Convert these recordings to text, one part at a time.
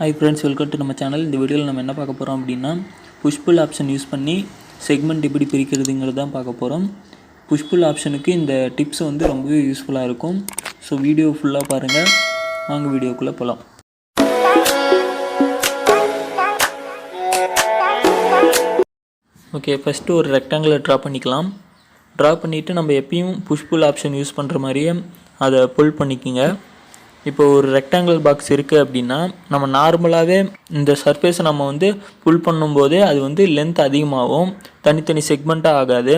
Hi friends, welcome to நம்ம channel. இந்த வீடியோவில் நம்ம என்ன பார்க்க போகிறோம் அப்படின்னா புஷ்புல் ஆப்ஷன் யூஸ் பண்ணி செக்மெண்ட் எப்படி பிரிக்கிறதுங்கிறது தான் பார்க்க போகிறோம். புஷ்புல் ஆப்ஷனுக்கு இந்த டிப்ஸ் வந்து ரொம்பவே யூஸ்ஃபுல்லாக இருக்கும். ஸோ வீடியோ ஃபுல்லாக பாருங்கள். வாங்க வீடியோக்குள்ளே போகலாம். ஓகே, ஃபஸ்ட்டு ஒரு ரெக்டாங்கிளை ட்ரா பண்ணிக்கலாம். ட்ரா பண்ணிவிட்டு நம்ம எப்பயும் புஷ்புல் ஆப்ஷன் யூஸ் பண்ணுற மாதிரியே அதை புல் பண்ணிக்கோங்க. இப்போ ஒரு ரெக்டாங்கிள் பாக்ஸ் இருக்குது அப்படின்னா நம்ம நார்மலாகவே இந்த சர்ஃபேஸை நம்ம வந்து புல் பண்ணும்போது அது வந்து லென்த் அதிகமாகும், தனித்தனி செக்மெண்ட்டாக ஆகாது.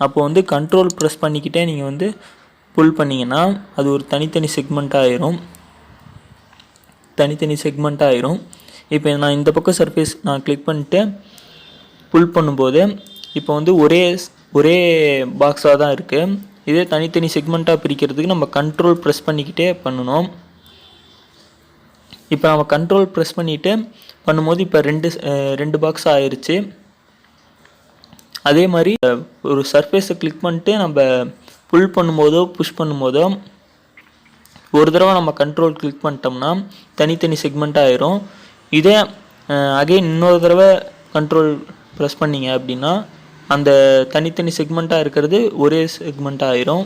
அப்போ வந்து கண்ட்ரோல் ப்ரெஸ் பண்ணிக்கிட்டே நீங்கள் வந்து புல் பண்ணிங்கன்னா அது ஒரு தனித்தனி செக்மெண்ட்டாக ஆயிரும். இப்போ நான் இந்த பக்கம் சர்ஃபேஸ் நான் கிளிக் பண்ணிட்டு புல் பண்ணும்போது இப்போ வந்து ஒரே பாக்ஸாக தான் இருக்குது. இதே தனித்தனி செக்மெண்ட்டாக பிரிக்கிறதுக்கு நம்ம கண்ட்ரோல் ப்ரெஸ் பண்ணிக்கிட்டே பண்ணணும். இப்போ நம்ம கண்ட்ரோல் ப்ரெஸ் பண்ணிவிட்டு பண்ணும்போது இப்போ ரெண்டு பாக்ஸ் ஆயிடுச்சு. அதே மாதிரி ஒரு சர்ஃபேஸை கிளிக் பண்ணிட்டு நம்ம புல் பண்ணும்போதோ புஷ் பண்ணும்போதோ ஒரு தடவை நம்ம கண்ட்ரோல் கிளிக் பண்ணிட்டோம்னா தனித்தனி செக்மெண்ட்டாக ஆயிரும். இதே அகைன் இன்னொரு தடவை கண்ட்ரோல் ப்ரெஸ் பண்ணிங்க அப்படின்னா அந்த தனித்தனி செக்மெண்ட்டாக இருக்கிறது ஒரே செக்மெண்ட்டாக ஆயிரும்.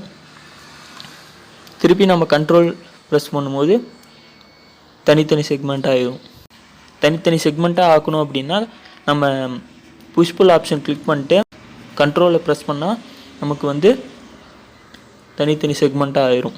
திருப்பி நம்ம கண்ட்ரோல் ப்ரெஸ் பண்ணும்போது தனித்தனி செக்மெண்ட்டாக ஆக்கணும் அப்படின்னா நம்ம புஷ்புல் ஆப்ஷன் கிளிக் பண்ணிட்டு கண்ட்ரோலை ப்ரெஸ் பண்ணால் நமக்கு வந்து தனித்தனி செக்மெண்ட்டாக ஆயிரும்.